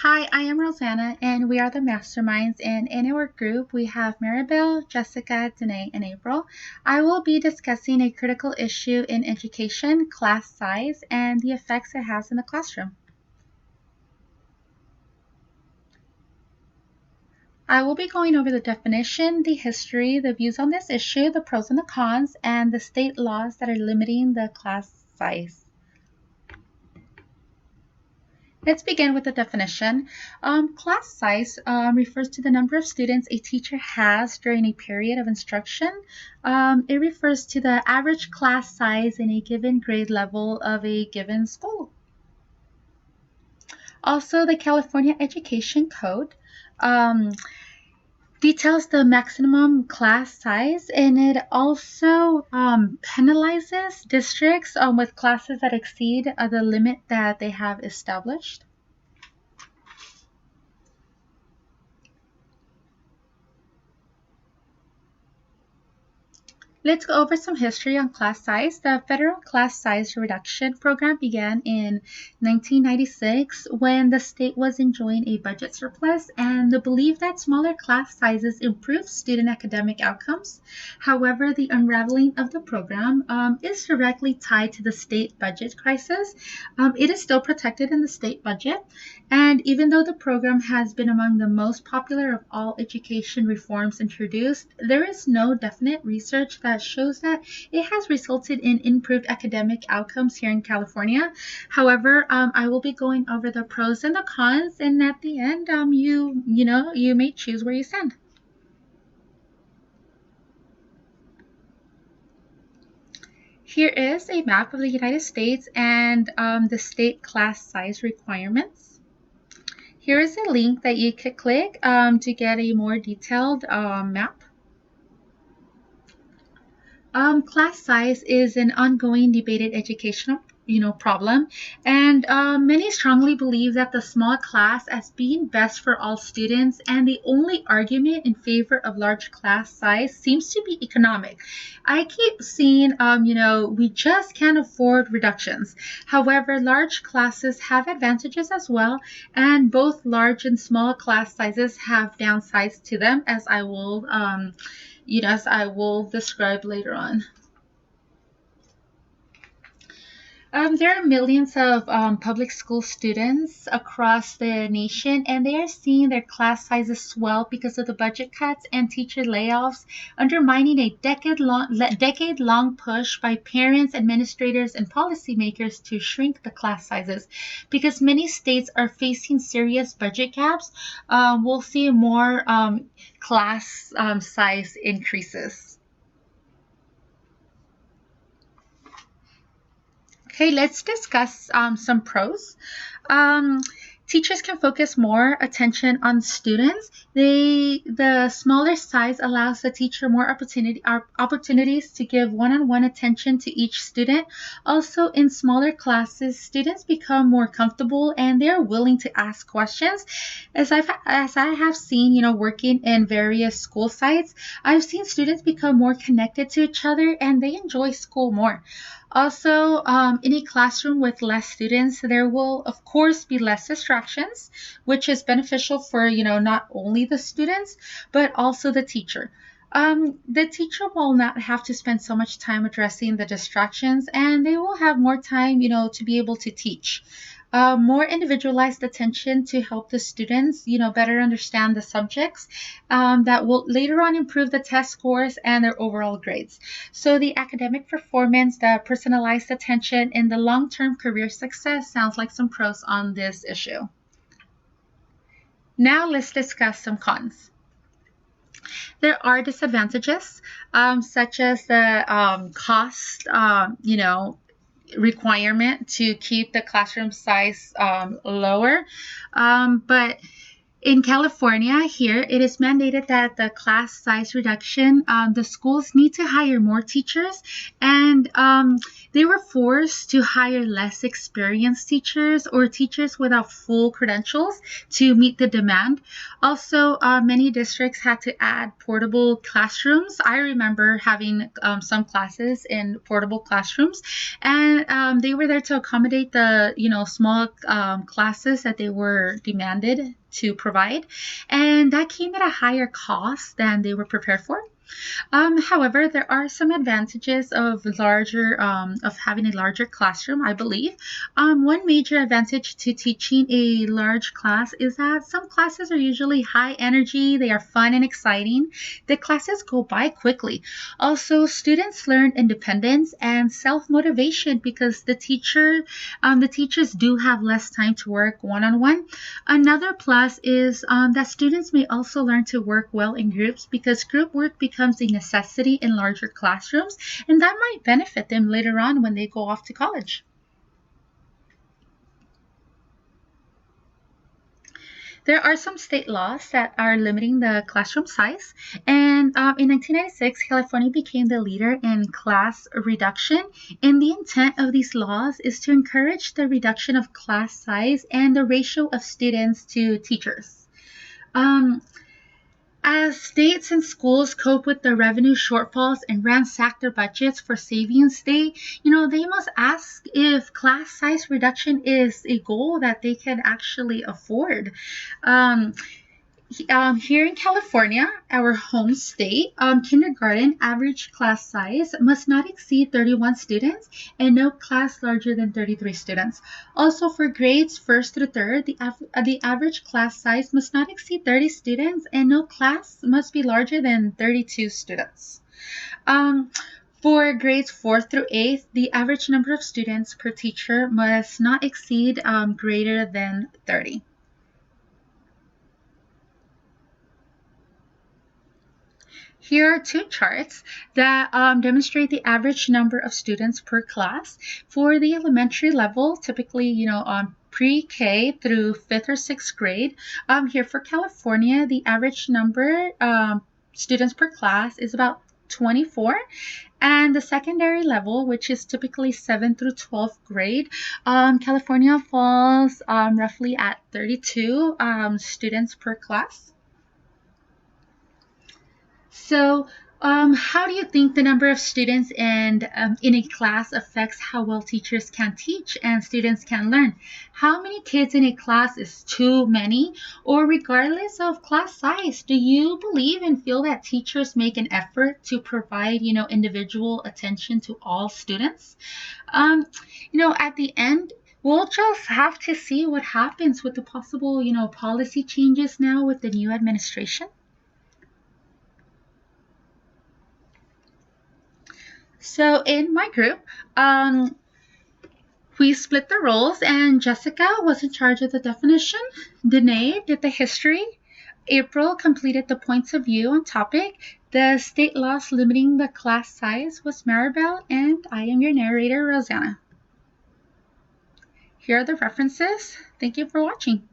Hi, I am Rosanna, and we are the masterminds. And in our group, we have Maribel, Jessica, Danae, and April. I will be discussing a critical issue in education, class size, and the effects it has in the classroom. I will be going over the definition, the history, the views on this issue, the pros and the cons, and the state laws that are limiting the class size. Let's begin with the definition. Class size refers to the number of students a teacher has during a period of instruction. It refers to the average class size in a given grade level of a given school. Also, the California Education Code details the maximum class size, and it also penalizes districts with classes that exceed the limit that they have established. Let's go over some history on class size. The federal class size reduction program began in 1996 when the state was enjoying a budget surplus and the belief that smaller class sizes improve student academic outcomes. However, the unraveling of the program is directly tied to the state budget crisis. It is still protected in the state budget, and even though the program has been among the most popular of all education reforms introduced, there is no definite research that shows that it has resulted in improved academic outcomes here in California. However, I will be going over the pros and the cons, and at the end, you may choose where you stand. Here is a map of the United States and the state class size requirements. Here is a link that you could click to get a more detailed map. Class size is an ongoing debated educational problem, and many strongly believe that the small class as being best for all students, and the only argument in favor of large class size seems to be economic. I keep seeing we just can't afford reductions. However, large classes have advantages as well, and both large and small class sizes have downsides to them, as I will describe later on. There are millions of public school students across the nation, and they are seeing their class sizes swell because of the budget cuts and teacher layoffs, undermining a decade-long push by parents, administrators, and policymakers to shrink the class sizes. Because many states are facing serious budget gaps, we'll see more class size increases. Okay, let's discuss some pros. Um, Teachers can focus more attention on students. The smaller size allows the teacher more opportunities to give one-on-one attention to each student. Also, in smaller classes, students become more comfortable and they're willing to ask questions. As I have seen, working in various school sites, I've seen students become more connected to each other and they enjoy school more. Also, in a classroom with less students, there will, of course, be less distractions, which is beneficial for, not only the students, but also the teacher. The teacher will not have to spend so much time addressing the distractions, and they will have more time, to be able to teach. More individualized attention to help the students, better understand the subjects that will later on improve the test scores and their overall grades. So the academic performance, the personalized attention, and the long-term career success sounds like some pros on this issue. Now let's discuss some cons. There are disadvantages, such as the cost, requirement to keep the classroom size lower. But In California, here, it is mandated that the class size reduction, the schools need to hire more teachers, and they were forced to hire less experienced teachers or teachers without full credentials to meet the demand. Also, many districts had to add portable classrooms. I remember having some classes in portable classrooms, and they were there to accommodate the small classes that they were demanded to provide, and that came at a higher cost than they were prepared for. However, there are some advantages of having a larger classroom, I believe. One major advantage to teaching a large class is that some classes are usually high energy, they are fun and exciting. The classes go by quickly. Also, students learn independence and self-motivation because the teachers do have less time to work one-on-one. Another plus is that students may also learn to work well in groups because group work becomes a necessity in larger classrooms, and that might benefit them later on when they go off to college. There are some state laws that are limiting the classroom size, and in 1996, California became the leader in class reduction. And the intent of these laws is to encourage the reduction of class size and the ratio of students to teachers. Um, As states and schools cope with the revenue shortfalls and ransack their budgets for savings, they must ask if class size reduction is a goal that they can actually afford. Um, Here in California, our home state, kindergarten average class size must not exceed 31 students and no class larger than 33 students. Also, for grades first through third, the average class size must not exceed 30 students and no class must be larger than 32 students. Um, for grades 4th through 8th, the average number of students per teacher must not exceed greater than 30. Here are two charts that demonstrate the average number of students per class. For the elementary level, typically, on pre-K through 5th or 6th grade. Here for California, the average number students per class is about 24. And the secondary level, which is typically 7th through 12th grade, California falls roughly at 32 students per class. So, how do you think the number of students in a class affects how well teachers can teach and students can learn? How many kids in a class is too many? Or regardless of class size, do you believe and feel that teachers make an effort to provide, individual attention to all students? At the end, we'll just have to see what happens with the possible, policy changes now with the new administration. So in my group, we split the roles, and Jessica was in charge of the definition. Danae did the history. April completed the points of view on topic. The state laws limiting the class size was Maribel, and I am your narrator, Rosanna. Here are the references. Thank you for watching.